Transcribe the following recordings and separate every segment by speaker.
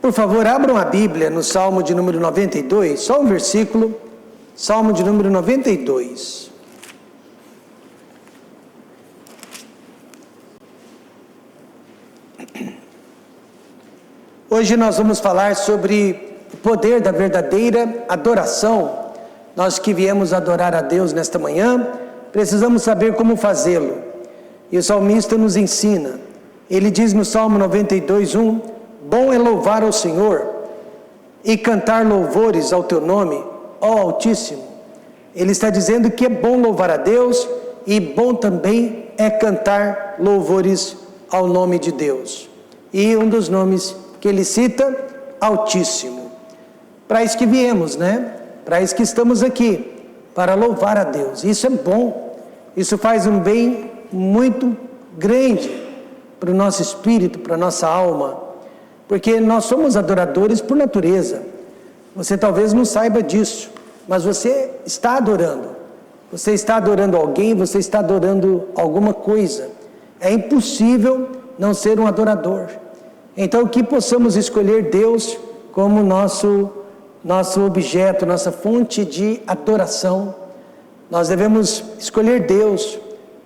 Speaker 1: Por favor, abram a Bíblia no Salmo de número 92, só um versículo, Salmo de número 92. Hoje nós vamos falar sobre o poder da verdadeira adoração. Nós que viemos adorar a Deus nesta manhã, precisamos saber como fazê-lo. E o salmista nos ensina. Ele diz no Salmo 92:1: bom é louvar ao Senhor e cantar louvores ao teu nome, ó Altíssimo. Ele está dizendo que é bom louvar a Deus e bom também é cantar louvores ao nome de Deus. E um dos nomes que ele cita, Altíssimo. Para isso que viemos, né? Para isso que estamos aqui, para louvar a Deus. Isso é bom, isso faz um bem muito grande para o nosso espírito, para a nossa alma, porque nós somos adoradores por natureza. Você talvez não saiba disso, mas você está adorando. Você está adorando alguém, você está adorando alguma coisa. É impossível não ser um adorador. Então, que possamos escolher Deus como nosso objeto, nossa fonte de adoração. Nós devemos escolher Deus,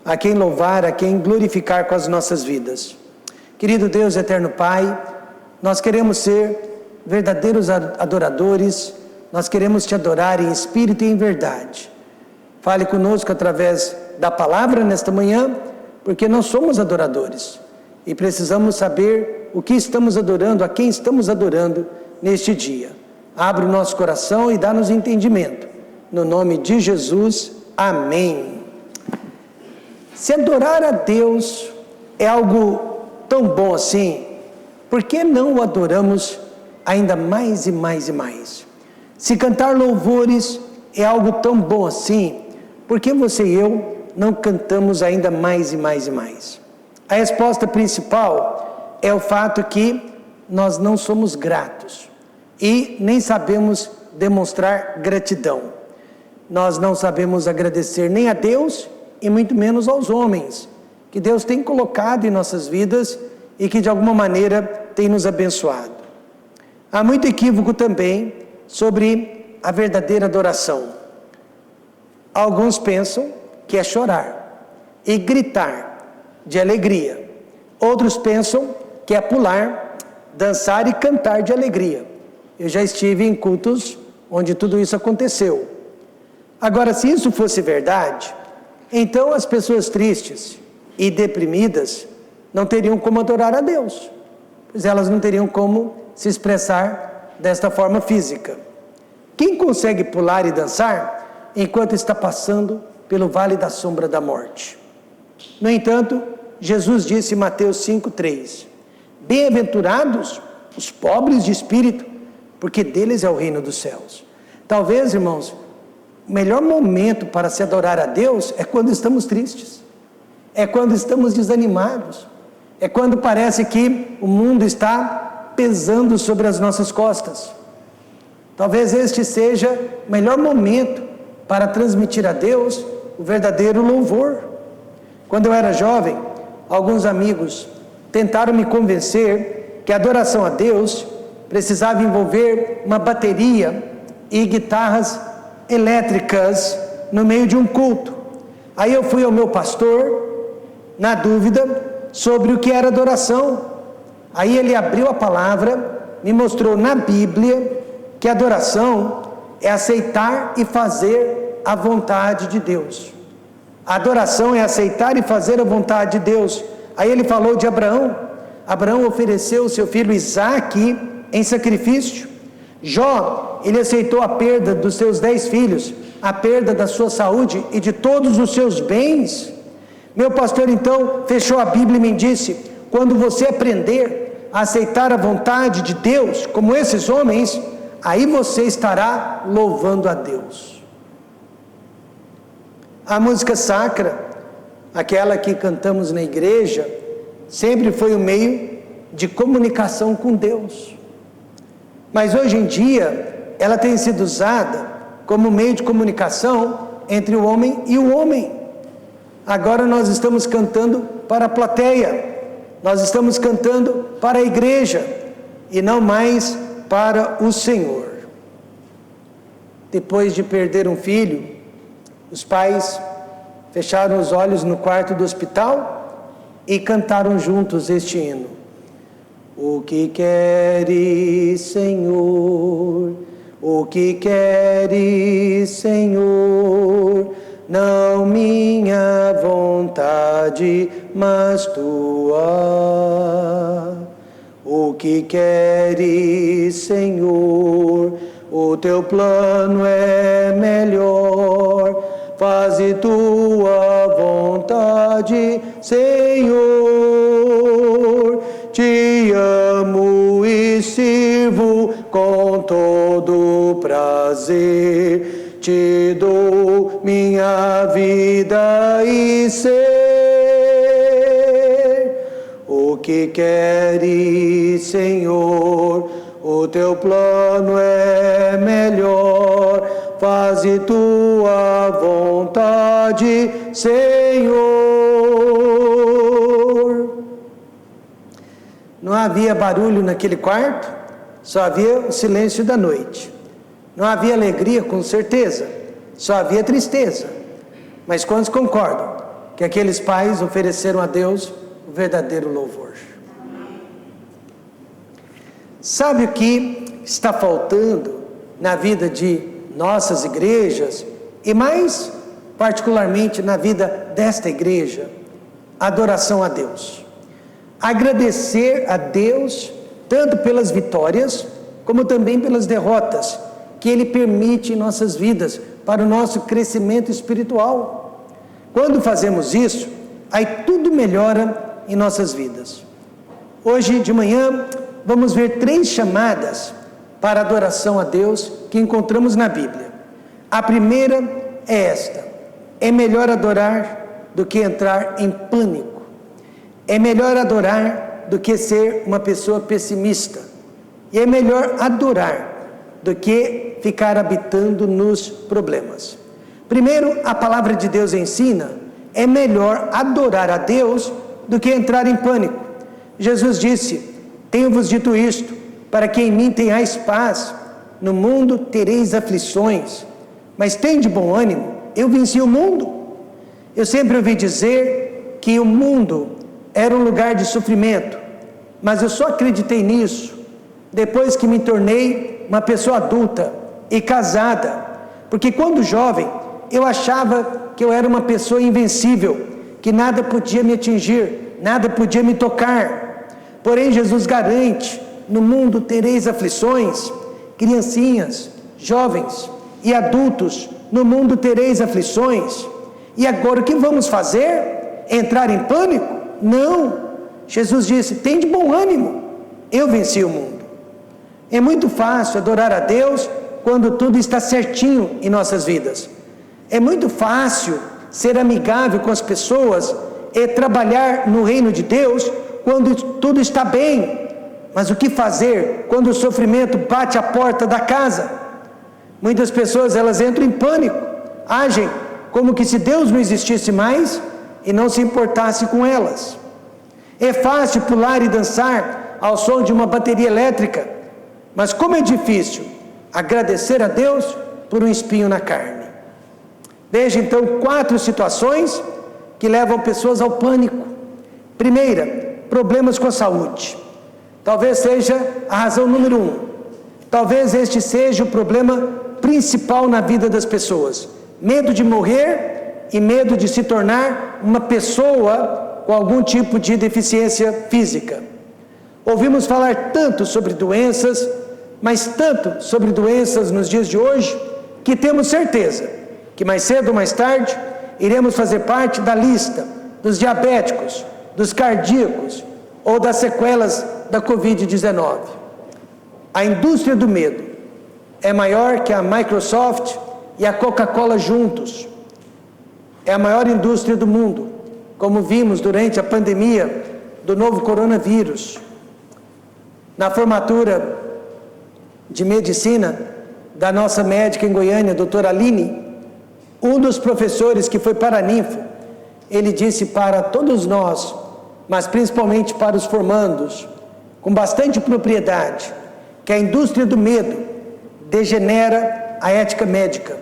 Speaker 1: a quem louvar, a quem glorificar com as nossas vidas. Querido Deus, eterno Pai, nós queremos ser verdadeiros adoradores, nós queremos te adorar em espírito e em verdade. Fale conosco através da palavra nesta manhã, porque nós somos adoradores e precisamos saber o que estamos adorando, a quem estamos adorando neste dia. Abre o nosso coração e dá-nos entendimento. No nome de Jesus, amém. Se adorar a Deus é algo tão bom assim, por que não o adoramos ainda mais e mais e mais? Se cantar louvores é algo tão bom assim, por que você e eu não cantamos ainda mais e mais e mais? A resposta principal é o fato que nós não somos gratos e nem sabemos demonstrar gratidão. Nós não sabemos agradecer nem a Deus e muito menos aos homens que Deus tem colocado em nossas vidas e que de alguma maneira tem nos abençoado. Há muito equívoco também sobre a verdadeira adoração. Alguns pensam que é chorar e gritar de alegria. Outros pensam que é pular, dançar e cantar de alegria. Eu já estive em cultos onde tudo isso aconteceu. Agora, se isso fosse verdade, então as pessoas tristes e deprimidas não teriam como adorar a Deus, pois elas não teriam como se expressar desta forma física. Quem consegue pular e dançar enquanto está passando pelo vale da sombra da morte? No entanto, Jesus disse em Mateus 5:3: bem-aventurados os pobres de espírito, porque deles é o reino dos céus. Talvez, irmãos, o melhor momento para se adorar a Deus é quando estamos tristes, é quando estamos desanimados, é quando parece que o mundo está pesando sobre as nossas costas. Talvez este seja o melhor momento para transmitir a Deus o verdadeiro louvor. Quando eu era jovem, alguns amigos tentaram me convencer que a adoração a Deus precisava envolver uma bateria e guitarras elétricas no meio de um culto. Aí eu fui ao meu pastor, na dúvida sobre o que era adoração. Aí ele abriu a palavra, me mostrou na Bíblia que adoração é aceitar e fazer a vontade de Deus. A adoração é aceitar e fazer a vontade de Deus. Aí ele falou de Abraão. Abraão ofereceu o seu filho Isaque em sacrifício. Jó, ele aceitou a perda dos seus 10 filhos, a perda da sua saúde e de todos os seus bens. Meu pastor então fechou a Bíblia e me disse: quando você aprender a aceitar a vontade de Deus, como esses homens, aí você estará louvando a Deus. A música sacra, aquela que cantamos na igreja, sempre foi um meio de comunicação com Deus. Mas hoje em dia, ela tem sido usada como meio de comunicação entre o homem e o homem. Agora nós estamos cantando para a plateia, nós estamos cantando para a igreja. e não mais para o Senhor. Depois de perder um filho, os pais fecharam os olhos no quarto do hospital e cantaram juntos este hino. O que queres, Senhor? O que queres, Senhor? Não minha vontade, mas tua. O que queres, Senhor? O teu plano é melhor. Faze tua vontade, Senhor. Te amo e sirvo com todo prazer. Te dou minha vida e ser. O que queres, Senhor? O teu plano é melhor. Faze tua vontade, Senhor. Não havia barulho naquele quarto, só havia o silêncio da noite. Não havia alegria, com certeza, só havia tristeza. Mas quantos concordam que aqueles pais ofereceram a Deus o verdadeiro louvor? Sabe o que está faltando na vida de nossas igrejas e mais particularmente na vida desta igreja? Adoração a Deus. Agradecer a Deus tanto pelas vitórias como também pelas derrotas que Ele permite em nossas vidas para o nosso crescimento espiritual. Quando fazemos isso, aí tudo melhora em nossas vidas. Hoje de manhã vamos ver 3 chamadas para adoração a Deus que encontramos na Bíblia. A primeira é esta: é melhor adorar do que entrar em pânico. É melhor adorar do que ser uma pessoa pessimista. E é melhor adorar do que ficar habitando nos problemas. Primeiro, a palavra de Deus ensina: é melhor adorar a Deus do que entrar em pânico. Jesus disse: tenho-vos dito isto, para que em mim tenhais paz. No mundo tereis aflições, mas tende bom ânimo, eu venci o mundo. Eu sempre ouvi dizer que o mundo era um lugar de sofrimento, mas eu só acreditei nisso depois que me tornei uma pessoa adulta e casada, porque quando jovem eu achava que eu era uma pessoa invencível, que nada podia me atingir, nada podia me tocar. Porém Jesus garante: no mundo tereis aflições. Criancinhas, jovens e adultos, no mundo tereis aflições. E agora o que vamos fazer? Entrar em pânico? Não. Jesus disse: tem de bom ânimo, eu venci o mundo. É muito fácil adorar a Deus quando tudo está certinho em nossas vidas. É muito fácil ser amigável com as pessoas e trabalhar no reino de Deus quando tudo está bem. Mas o que fazer quando o sofrimento bate à porta da casa? Muitas pessoas, elas entram em pânico, agem como que se Deus não existisse mais e não se importasse com elas. É fácil pular e dançar ao som de uma bateria elétrica, mas como é difícil agradecer a Deus por um espinho na carne. Veja então 4 situações que levam pessoas ao pânico. Primeira, problemas com a saúde. Talvez seja a razão número 1. Talvez este seja o problema principal na vida das pessoas: medo de morrer e medo de se tornar uma pessoa com algum tipo de deficiência física. Ouvimos falar tanto sobre doenças, mas tanto sobre doenças nos dias de hoje, que temos certeza que mais cedo ou mais tarde iremos fazer parte da lista dos diabéticos, dos cardíacos ou das sequelas da Covid-19. A indústria do medo é maior que a Microsoft e a Coca-Cola juntos. É a maior indústria do mundo, como vimos durante a pandemia do novo coronavírus. Na formatura de medicina da nossa médica em Goiânia, doutora Aline, um dos professores que foi para a Ninfo, ele disse para todos nós, mas principalmente para os formandos, com bastante propriedade que a indústria do medo degenera a ética médica,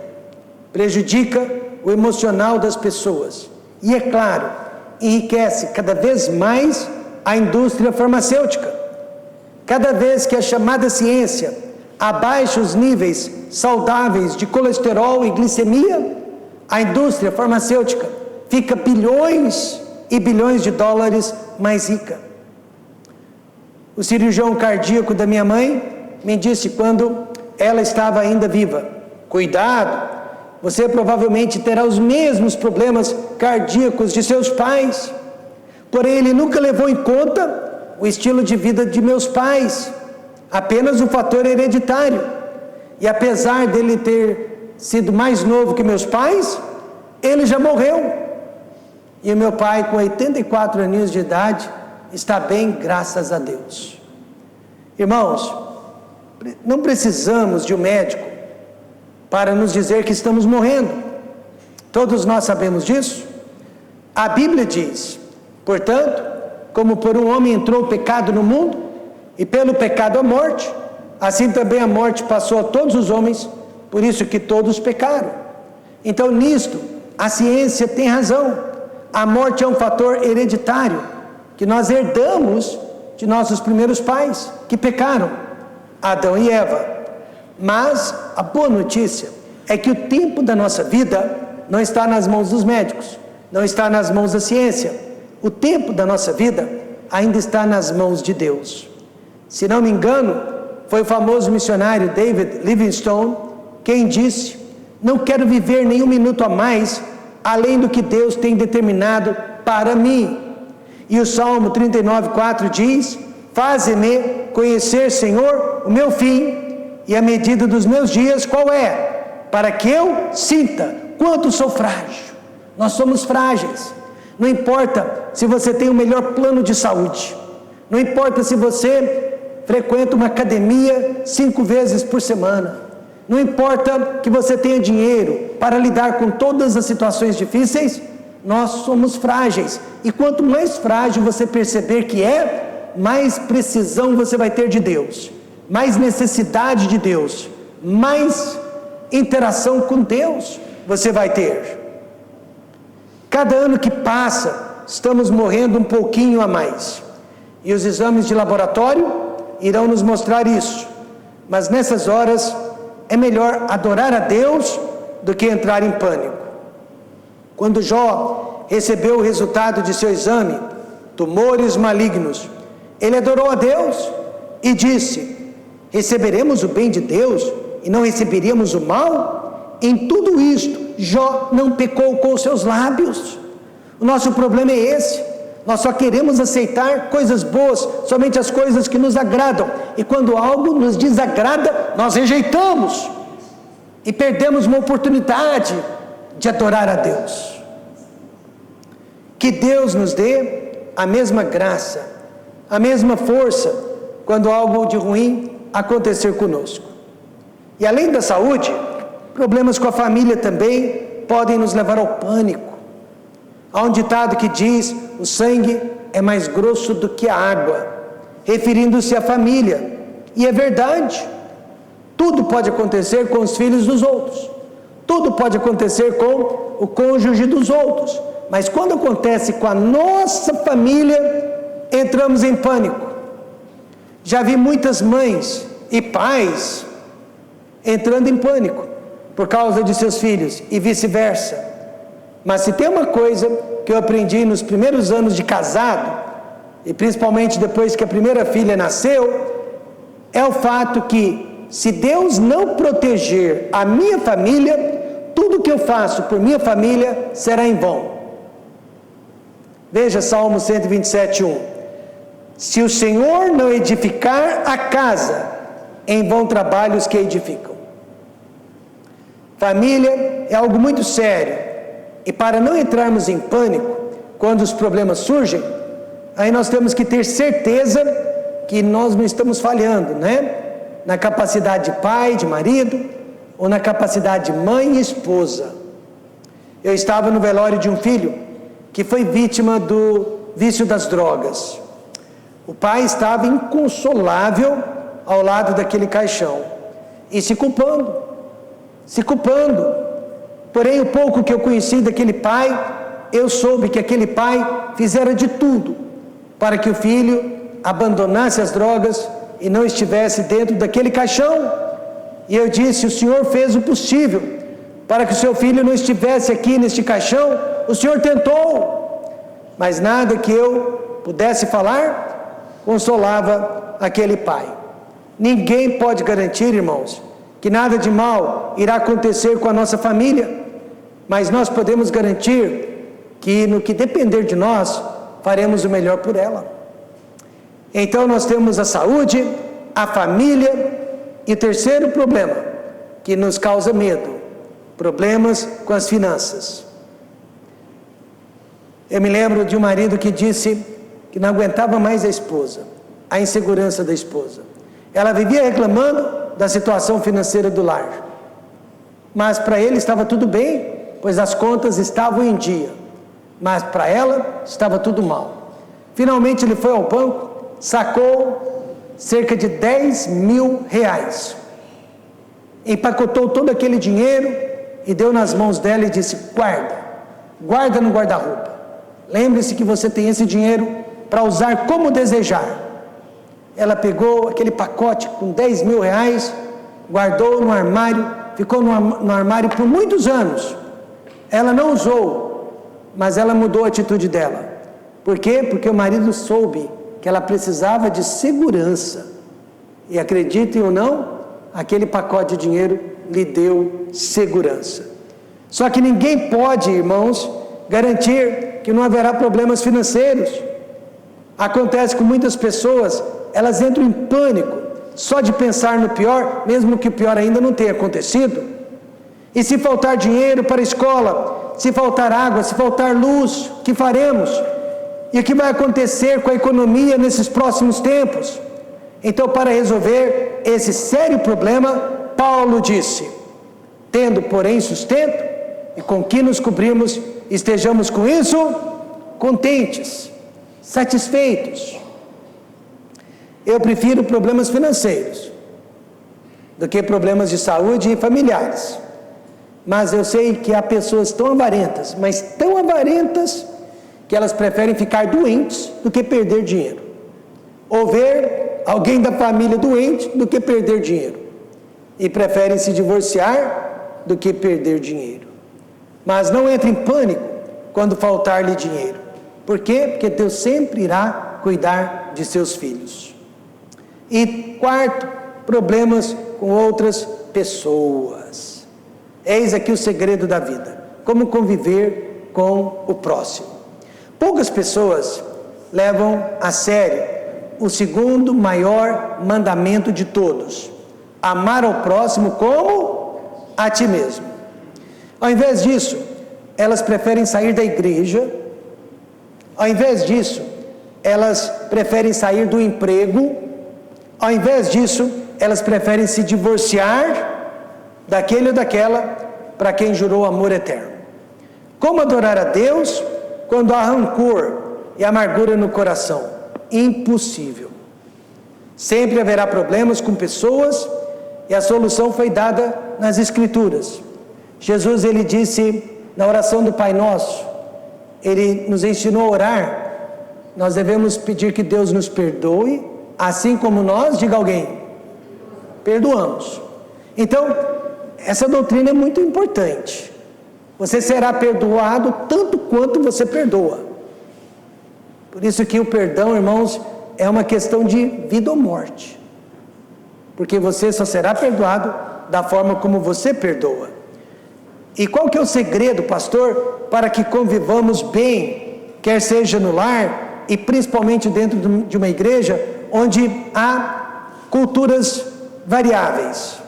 Speaker 1: prejudica o emocional das pessoas e, é claro, enriquece cada vez mais a indústria farmacêutica. Cada vez que a chamada ciência abaixa os níveis saudáveis de colesterol e glicemia, a indústria farmacêutica fica bilhões e bilhões de dólares mais rica. O cirurgião cardíaco da minha mãe me disse quando ela estava ainda viva: cuidado, você provavelmente terá os mesmos problemas cardíacos de seus pais. Porém, ele nunca levou em conta o estilo de vida de meus pais, apenas o fator hereditário. E apesar dele ter sido mais novo que meus pais, ele já morreu. E o meu pai, com 84 aninhos de idade, está bem, graças a Deus. Irmãos, não precisamos de um médico para nos dizer que estamos morrendo. Todos nós sabemos disso. A Bíblia diz: portanto, como por um homem entrou o pecado no mundo, e pelo pecado a morte, assim também a morte passou a todos os homens, por isso que todos pecaram. Então, nisto, a ciência tem razão. A morte é um fator hereditário, que nós herdamos de nossos primeiros pais, que pecaram, Adão e Eva. Mas a boa notícia é que o tempo da nossa vida não está nas mãos dos médicos, não está nas mãos da ciência. O tempo da nossa vida ainda está nas mãos de Deus. Se não me engano, foi o famoso missionário David Livingstone quem disse: não quero viver nenhum minuto a mais além do que Deus tem determinado para mim. E o Salmo 39:4 diz: faze-me conhecer, Senhor, o meu fim e a medida dos meus dias qual é, para que eu sinta quanto sou frágil. Nós somos frágeis. Não importa se você tem o melhor plano de saúde, não importa se você frequenta uma academia 5 vezes por semana, não importa que você tenha dinheiro para lidar com todas as situações difíceis, nós somos frágeis. E quanto mais frágil você perceber que é, mais precisão você vai ter de Deus, mais necessidade de Deus, mais interação com Deus você vai ter. Cada ano que passa, estamos morrendo um pouquinho a mais. E os exames de laboratório irão nos mostrar isso. Mas nessas horas, é melhor adorar a Deus do que entrar em pânico. Quando Jó recebeu o resultado de seu exame, tumores malignos, ele adorou a Deus e disse: receberemos o bem de Deus e não receberíamos o mal? Em tudo isto, Jó não pecou com os seus lábios. O nosso problema é esse. Nós só queremos aceitar coisas boas, somente as coisas que nos agradam. E quando algo nos desagrada, nós rejeitamos. E perdemos uma oportunidade de adorar a Deus. Que Deus nos dê a mesma graça, a mesma força, quando algo de ruim acontecer conosco. E além da saúde, problemas com a família também podem nos levar ao pânico. Há um ditado que diz: o sangue é mais grosso do que a água, referindo-se à família. E é verdade. Tudo pode acontecer com os filhos dos outros, tudo pode acontecer com o cônjuge dos outros, mas quando acontece com a nossa família, entramos em pânico. Já vi muitas mães e pais entrando em pânico por causa de seus filhos e vice-versa. Mas se tem uma coisa que eu aprendi nos primeiros anos de casado, e principalmente depois que a primeira filha nasceu, é o fato que, se Deus não proteger a minha família, tudo que eu faço por minha família será em vão. Veja Salmo 127:1. Se o Senhor não edificar a casa, em vão trabalham os que edificam. Família é algo muito sério. E para não entrarmos em pânico quando os problemas surgem, aí nós temos que ter certeza que nós não estamos falhando, né? Na capacidade de pai, de marido, ou na capacidade de mãe e esposa. Eu estava no velório de um filho que foi vítima do vício das drogas. O pai estava inconsolável ao lado daquele caixão e se culpando. Porém, o pouco que eu conheci daquele pai, eu soube que aquele pai fizera de tudo para que o filho abandonasse as drogas e não estivesse dentro daquele caixão. E eu disse: o Senhor fez o possível para que o seu filho não estivesse aqui neste caixão. O Senhor tentou, mas nada que eu pudesse falar consolava aquele pai. Ninguém pode garantir, irmãos, que nada de mal irá acontecer com a nossa família, mas nós podemos garantir que no que depender de nós, faremos o melhor por ela. Então nós temos a saúde, a família e o terceiro problema que nos causa medo: problemas com as finanças. Eu me lembro de um marido que disse que não aguentava mais a esposa, a insegurança da esposa. Ela vivia reclamando da situação financeira do lar, mas para ele estava tudo bem, pois as contas estavam em dia, mas para ela estava tudo mal. Finalmente ele foi ao banco, sacou cerca de 10 mil reais, empacotou todo aquele dinheiro e deu nas mãos dela e disse: guarda no guarda-roupa, lembre-se que você tem esse dinheiro para usar como desejar. Ela pegou aquele pacote com 10 mil reais, guardou no armário, ficou no armário por muitos anos. Ela não usou, mas ela mudou a atitude dela. Por quê? Porque o marido soube que ela precisava de segurança. E acreditem ou não, aquele pacote de dinheiro lhe deu segurança. Só que ninguém pode, irmãos, garantir que não haverá problemas financeiros. Acontece com muitas pessoas, elas entram em pânico só de pensar no pior, mesmo que o pior ainda não tenha acontecido. E se faltar dinheiro para a escola, se faltar água, se faltar luz, o que faremos? E o que vai acontecer com a economia nesses próximos tempos? Então, para resolver esse sério problema, Paulo disse: tendo, porém, sustento e com que nos cobrimos, estejamos com isso contentes, satisfeitos. Eu prefiro problemas financeiros do que problemas de saúde e familiares. Mas eu sei que há pessoas tão avarentas, mas tão avarentas, que elas preferem ficar doentes do que perder dinheiro, ou ver alguém da família doente do que perder dinheiro, e preferem se divorciar do que perder dinheiro. Mas não entre em pânico quando faltar-lhe dinheiro. Por quê? Porque Deus sempre irá cuidar de seus filhos. E quarto, problemas com outras pessoas. Eis aqui o segredo da vida: como conviver com o próximo. Poucas pessoas levam a sério o segundo maior mandamento de todos: amar ao próximo como a ti mesmo. Ao invés disso, elas preferem sair da igreja. Ao invés disso, elas preferem sair do emprego. Ao invés disso, elas preferem se divorciar daquele ou daquela para quem jurou amor eterno. Como adorar a Deus quando há rancor e amargura no coração? Impossível. Sempre haverá problemas com pessoas, e a solução foi dada nas Escrituras. Jesus, ele disse na oração do Pai Nosso, ele nos ensinou a orar. Nós devemos pedir que Deus nos perdoe, assim como nós, diga alguém, perdoamos. Então, essa doutrina é muito importante. Você será perdoado tanto quanto você perdoa. Por isso que o perdão, irmãos, é uma questão de vida ou morte. Porque você só será perdoado da forma como você perdoa. E qual que é o segredo, pastor, para que convivamos bem, quer seja no lar e principalmente dentro de uma igreja onde há culturas variáveis?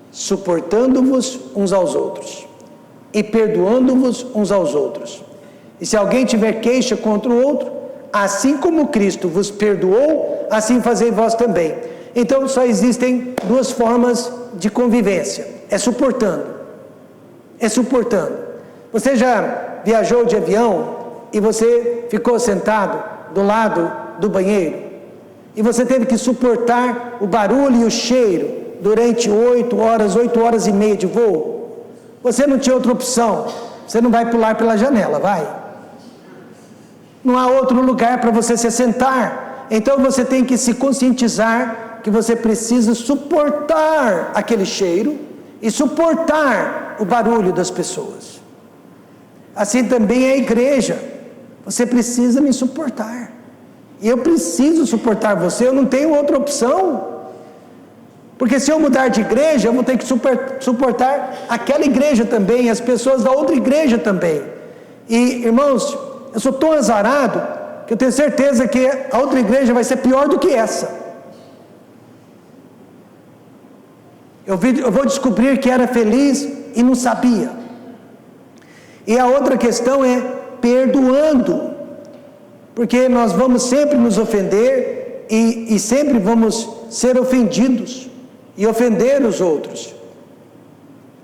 Speaker 1: Suportando-vos uns aos outros e perdoando-vos uns aos outros. E se alguém tiver queixa contra o outro, assim como Cristo vos perdoou, assim fazei vós também. Então só existem duas formas de convivência: é suportando. É suportando. Você já viajou de avião e você ficou sentado do lado do banheiro e você teve que suportar o barulho e o cheiro durante 8 horas e meia de voo, você não tinha outra opção, você não vai pular pela janela, vai? Não há outro lugar para você se assentar, então você tem que se conscientizar que você precisa suportar aquele cheiro e suportar o barulho das pessoas. Assim também é a igreja, você precisa me suportar, e eu preciso suportar você, eu não tenho outra opção, porque se eu mudar de igreja, eu vou ter que suportar aquela igreja também, as pessoas da outra igreja também. E irmãos, eu sou tão azarado, que eu tenho certeza que a outra igreja vai ser pior do que essa. Eu vou descobrir que era feliz e não sabia. E a outra questão é perdoando, porque nós vamos sempre nos ofender e sempre vamos ser ofendidos e ofender os outros.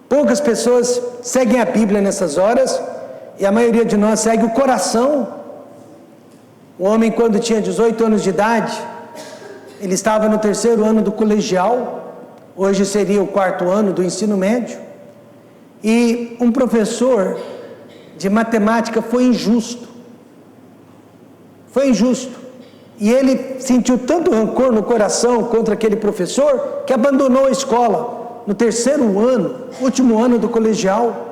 Speaker 1: Poucas pessoas seguem a Bíblia nessas horas e a maioria de nós segue o coração. O homem, quando tinha 18 anos de idade, ele estava no 3º ano do colegial, hoje seria o 4º ano do ensino médio, e um professor de matemática foi injusto, e ele sentiu tanto rancor no coração contra aquele professor, que abandonou a escola, no 3º ano, último ano do colegial.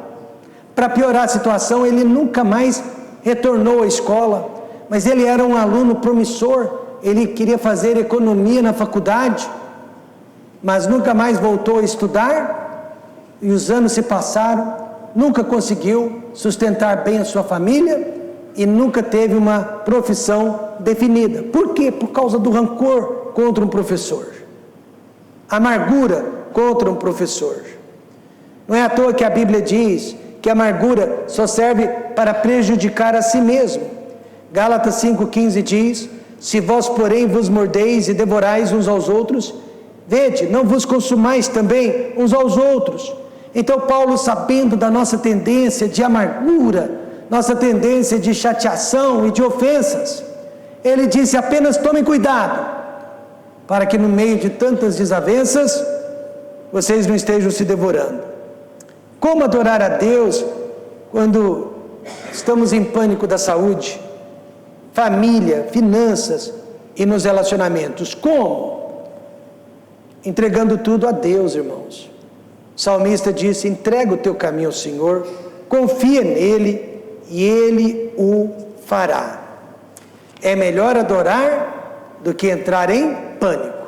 Speaker 1: Para piorar a situação, ele nunca mais retornou à escola, mas ele era um aluno promissor, ele queria fazer economia na faculdade, mas nunca mais voltou a estudar, e os anos se passaram, nunca conseguiu sustentar bem a sua família, e nunca teve uma profissão definida. Por quê? Por causa do rancor contra um professor, amargura contra um professor. Não é à toa que a Bíblia diz que a amargura só serve para prejudicar a si mesmo. Gálatas 5,15 diz: se vós porém vos mordeis e devorais uns aos outros, vede, não vos consumais também uns aos outros. Então Paulo, sabendo da nossa tendência de amargura, nossa tendência de chateação e de ofensas, ele disse: apenas tomem cuidado, para que no meio de tantas desavenças, vocês não estejam se devorando. Como adorar a Deus quando estamos em pânico da saúde, família, finanças e nos relacionamentos? Como? Entregando tudo a Deus, irmãos. O salmista disse: entrega o teu caminho ao Senhor, confia nele e ele o fará. É melhor adorar do que entrar em pânico.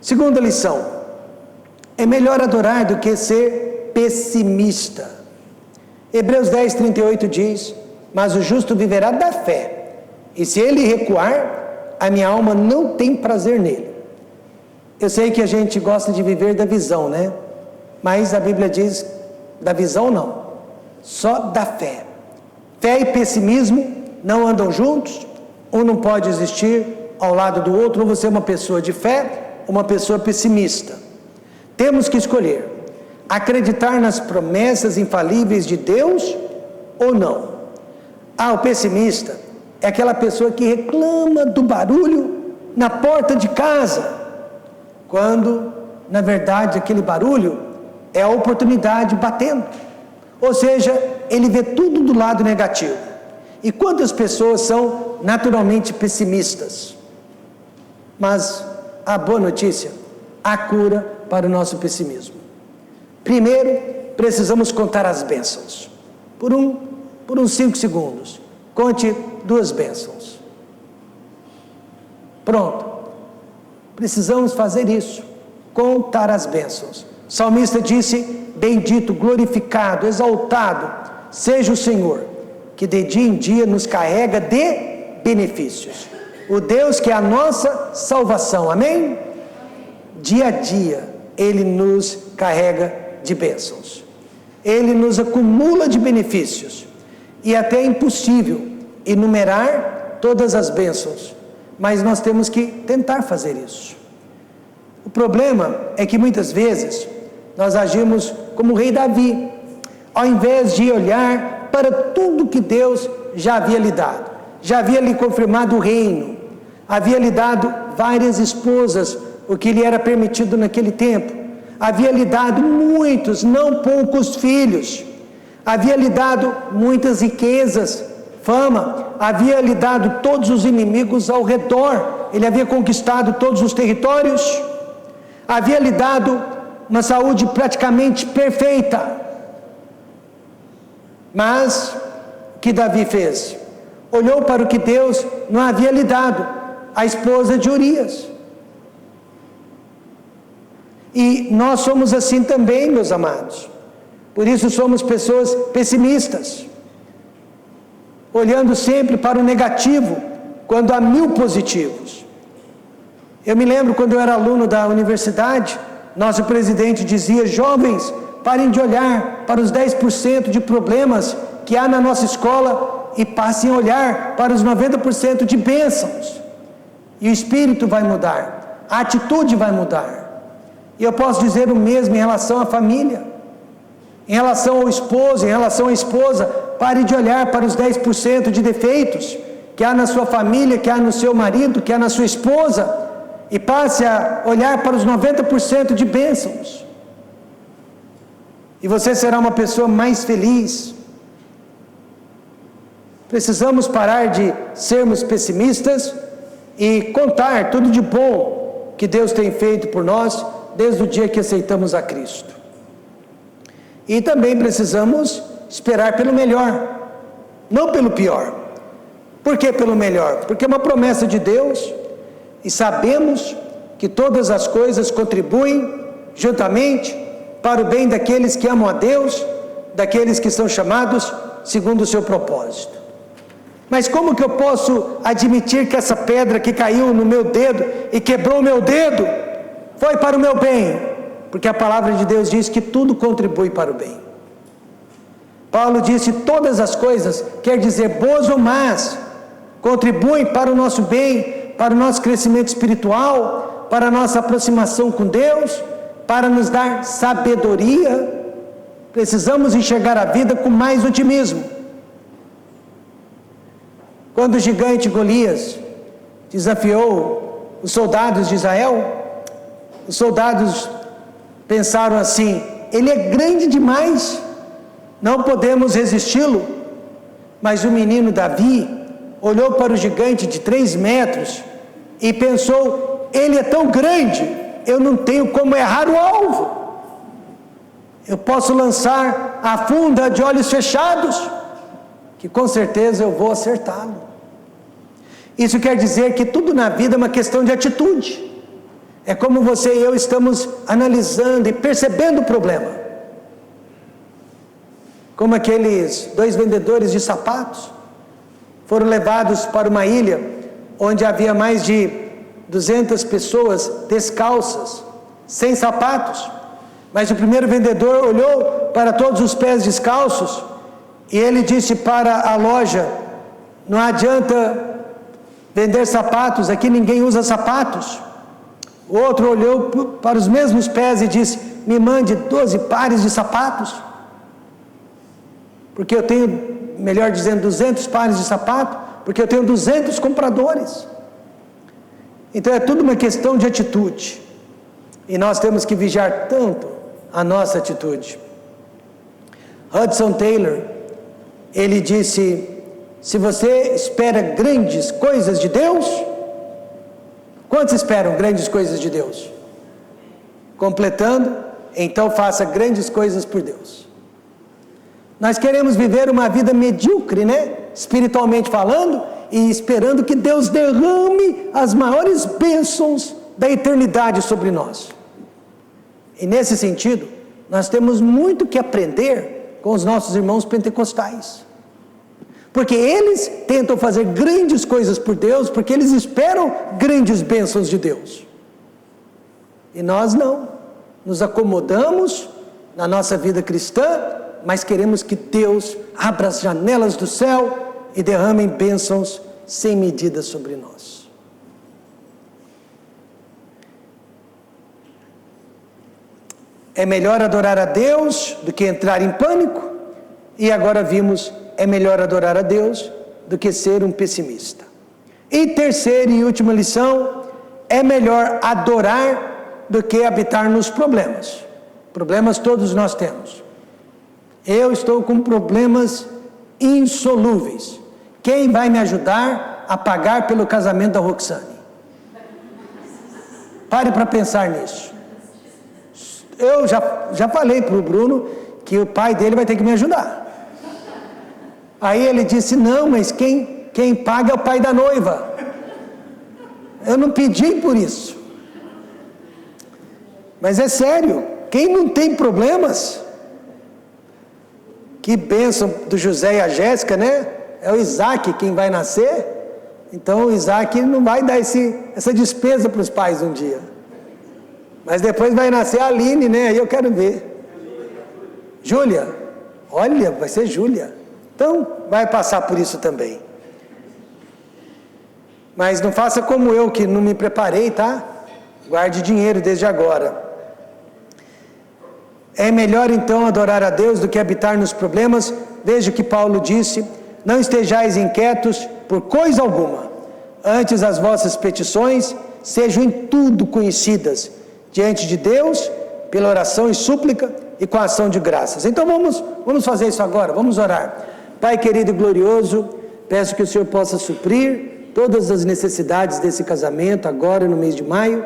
Speaker 1: Segunda lição: é melhor adorar do que ser pessimista. Hebreus 10:38 diz: mas o justo viverá da fé, e se ele recuar, a minha alma não tem prazer nele. Eu sei que a gente gosta de viver da visão, né? Mas a Bíblia diz: da visão não, só da fé. Fé e pessimismo não andam juntos, um não pode existir ao lado do outro, ou você é uma pessoa de fé, ou uma pessoa pessimista. Temos que escolher acreditar nas promessas infalíveis de Deus ou não. O pessimista é aquela pessoa que reclama do barulho na porta de casa, quando na verdade aquele barulho é a oportunidade batendo. Ou seja, ele vê tudo do lado negativo. E quantas pessoas são naturalmente pessimistas? Mas a boa notícia: há cura para o nosso pessimismo. Primeiro, precisamos contar as bênçãos. Por uns 5 segundos, conte 2 bênçãos. Pronto. Precisamos fazer isso, contar as bênçãos. O salmista disse: bendito, glorificado, exaltado seja o Senhor, que de dia em dia nos carrega de benefícios. O Deus que é a nossa salvação, amém? Dia a dia, Ele nos carrega de bênçãos. Ele nos acumula de benefícios. E até é impossível enumerar todas as bênçãos, mas nós temos que tentar fazer isso. O problema é que muitas vezes nós agimos como o rei Davi, ao invés de olhar para tudo que Deus já havia lhe dado. já havia lhe confirmado o reino, havia lhe dado várias esposas, o que lhe era permitido naquele tempo, havia lhe dado muitos, não poucos filhos, havia lhe dado muitas riquezas, fama, havia lhe dado todos os inimigos ao redor, ele havia conquistado todos os territórios, havia lhe dado uma saúde praticamente perfeita. Mas o que Davi fez? Olhou para o que Deus não havia lhe dado, a esposa de Urias. E nós somos assim também, meus amados. Por isso somos pessoas pessimistas, olhando sempre para o negativo, quando há 1000 positivos. Eu me lembro quando eu era aluno da universidade, nosso presidente dizia: jovens, parem de olhar para os 10% de problemas que há na nossa escola e passem a olhar para os 90% de bênçãos. E o espírito vai mudar, a atitude vai mudar. E eu posso dizer o mesmo em relação à família, em relação ao esposo, em relação à esposa. Pare de olhar para os 10% de defeitos que há na sua família, que há no seu marido, que há na sua esposa, e passe a olhar para os 90% de bênçãos. E você será uma pessoa mais feliz. Precisamos parar de sermos pessimistas e contar tudo de bom que Deus tem feito por nós desde o dia que aceitamos a Cristo. E também precisamos esperar pelo melhor, não pelo pior. Por que pelo melhor? Porque é uma promessa de Deus e sabemos que todas as coisas contribuem juntamente para o bem daqueles que amam a Deus, daqueles que são chamados segundo o seu propósito. Mas como que eu posso admitir que essa pedra que caiu no meu dedo e quebrou o meu dedo foi para o meu bem? Porque a palavra de Deus diz que tudo contribui para o bem. Paulo disse: todas as coisas, quer dizer boas ou más, contribuem para o nosso bem, para o nosso crescimento espiritual, para a nossa aproximação com Deus, para nos dar sabedoria. Precisamos enxergar a vida com mais otimismo. Quando o gigante Golias desafiou os soldados de Israel, os soldados pensaram assim: ele é grande demais, não podemos resisti-lo. Mas o menino Davi olhou para o gigante de 3 metros e pensou: ele é tão grande, eu não tenho como errar o alvo, eu posso lançar a funda de olhos fechados, que com certeza eu vou acertá-lo. Isso quer dizer que tudo na vida é uma questão de atitude. É como você e eu estamos analisando e percebendo o problema. Como aqueles 2 vendedores de sapatos foram levados para uma ilha onde havia mais de 200 pessoas descalças, sem sapatos. Mas o primeiro vendedor olhou para todos os pés descalços e ele disse para a loja: não adianta vender sapatos, aqui ninguém usa sapatos. O outro olhou para os mesmos pés e disse: me mande 12 pares de sapatos, porque eu tenho, melhor dizendo, 200 pares de sapato, porque eu tenho 200 compradores. Então é tudo uma questão de atitude, e nós temos que vigiar tanto a nossa atitude. Hudson Taylor, ele disse: se você espera grandes coisas de Deus, quantos esperam grandes coisas de Deus? Completando, então faça grandes coisas por Deus. Nós queremos viver uma vida medíocre, né? Espiritualmente falando, e esperando que Deus derrame as maiores bênçãos da eternidade sobre nós. E nesse sentido, nós temos muito que aprender com os nossos irmãos pentecostais. Porque eles tentam fazer grandes coisas por Deus, porque eles esperam grandes bênçãos de Deus. E nós não. Nos acomodamos na nossa vida cristã, mas queremos que Deus abra as janelas do céu e derrame bênçãos sem medida sobre nós. É melhor adorar a Deus do que entrar em pânico. E agora vimos: é melhor adorar a Deus do que ser um pessimista. E terceira e última lição, é melhor adorar do que habitar nos problemas. Problemas todos nós temos. Eu estou com problemas insolúveis. Quem vai me ajudar a pagar pelo casamento da Roxane? Pare para pensar nisso. Eu já falei para o Bruno que o pai dele vai ter que me ajudar. Aí ele disse, não, mas quem paga é o pai da noiva. Eu não pedi por isso. Mas é sério, quem não tem problemas, que bênção do José e a Jéssica, né? É o Isaac quem vai nascer. Então o Isaac não vai dar essa despesa para os pais um dia. Mas depois vai nascer a Aline, né? Aí eu quero ver. Júlia, olha, vai ser Júlia. Então vai passar por isso também. Mas não faça como eu, que não me preparei, tá? Guarde dinheiro desde agora. É melhor então adorar a Deus do que habitar nos problemas. Veja o que Paulo disse: não estejais inquietos por coisa alguma, antes as vossas petições sejam em tudo conhecidas diante de Deus, pela oração e súplica e com a ação de graças. Então vamos fazer isso agora, vamos orar. Pai querido e glorioso, peço que o Senhor possa suprir todas as necessidades desse casamento agora no mês de maio,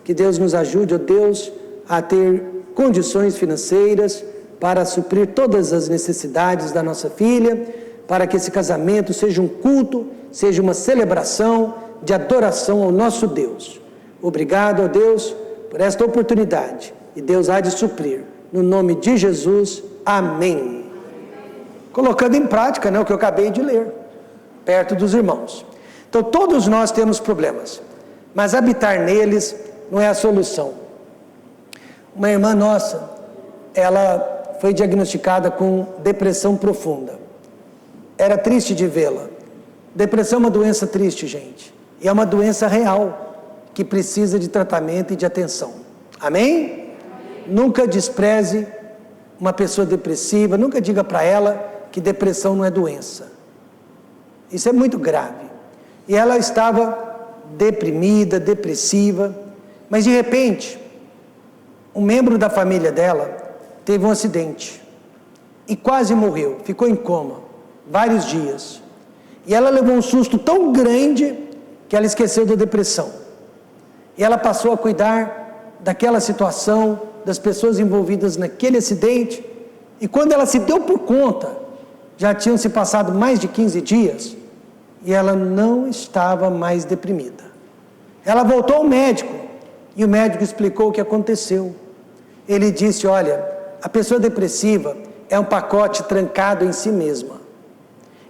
Speaker 1: que Deus nos ajude, ó Deus, a ter condições financeiras para suprir todas as necessidades da nossa filha, para que esse casamento seja um culto, seja uma celebração de adoração ao nosso Deus. Obrigado, ó Deus, por esta oportunidade, e Deus há de suprir, no nome de Jesus, amém. Colocando em prática, né, o que eu acabei de ler, perto dos irmãos. Então todos nós temos problemas, mas habitar neles não é a solução. Uma irmã nossa, ela foi diagnosticada com depressão profunda. Era triste de vê-la. Depressão é uma doença triste, gente. E é uma doença real, que precisa de tratamento e de atenção. Amém? Amém. Nunca despreze uma pessoa depressiva, nunca diga para ela que depressão não é doença. Isso é muito grave. E ela estava deprimida, depressiva, mas de repente, um membro da família dela teve um acidente e quase morreu, ficou em coma vários dias. E ela levou um susto tão grande que ela esqueceu da depressão. E ela passou a cuidar daquela situação, das pessoas envolvidas naquele acidente. E quando ela se deu por conta, já tinham se passado mais de 15 dias e ela não estava mais deprimida. Ela voltou ao médico e o médico explicou o que aconteceu. Ele disse, olha, a pessoa depressiva é um pacote trancado em si mesma.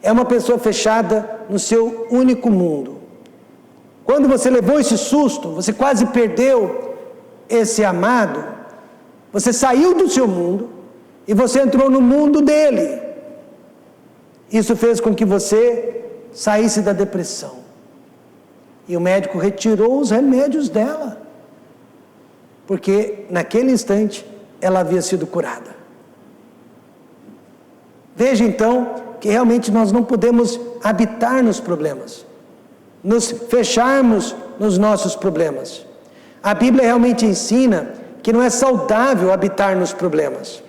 Speaker 1: É uma pessoa fechada no seu único mundo. Quando você levou esse susto, você quase perdeu esse amado, você saiu do seu mundo e você entrou no mundo dele. Isso fez com que você saísse da depressão. E o médico retirou os remédios dela, porque naquele instante ela havia sido curada. Veja então que realmente nós não podemos habitar nos problemas, nos fecharmos nos nossos problemas. A Bíblia realmente ensina que não é saudável habitar nos problemas.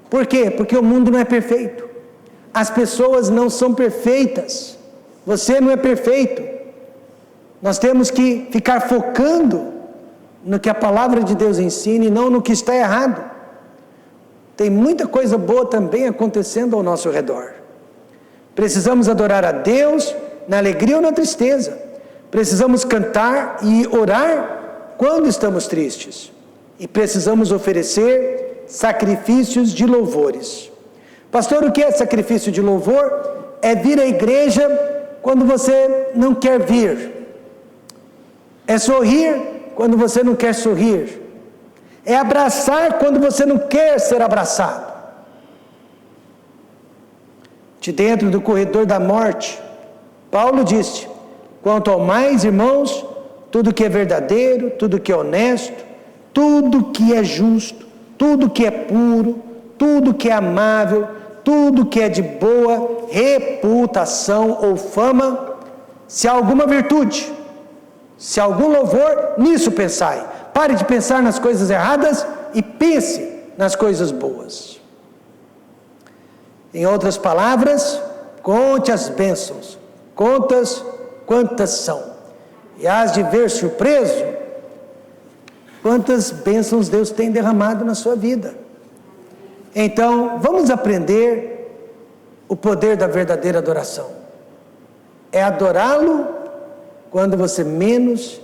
Speaker 1: Por quê? Porque o mundo não é perfeito. As pessoas não são perfeitas. Você não é perfeito. Nós temos que ficar focando no que a palavra de Deus ensina e não no que está errado. Tem muita coisa boa também acontecendo ao nosso redor. Precisamos adorar a Deus na alegria ou na tristeza. Precisamos cantar e orar quando estamos tristes. E precisamos oferecer sacrifícios de louvores. Pastor, o que é sacrifício de louvor? É vir à igreja quando você não quer vir. É sorrir quando você não quer sorrir. É abraçar quando você não quer ser abraçado. De dentro do corredor da morte, Paulo disse, quanto ao mais, irmãos, tudo que é verdadeiro, tudo que é honesto, tudo que é justo, tudo que é puro, tudo que é amável, tudo que é de boa reputação ou fama, se há alguma virtude, se há algum louvor, nisso pensai. Pare de pensar nas coisas erradas e pense nas coisas boas. Em outras palavras, conte as bênçãos, contas quantas são, e hás de ver surpreso quantas bênçãos Deus tem derramado na sua vida. Então, vamos aprender o poder da verdadeira adoração. É adorá-lo quando você menos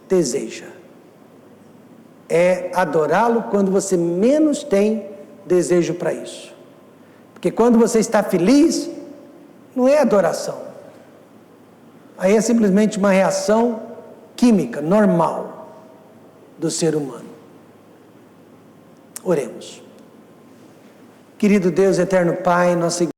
Speaker 1: deseja. É adorá-lo quando você menos tem desejo para isso. Porque quando você está feliz, não é adoração. Aí é simplesmente uma reação química, normal, do ser humano. Oremos. Querido Deus, eterno Pai, nossa igreja,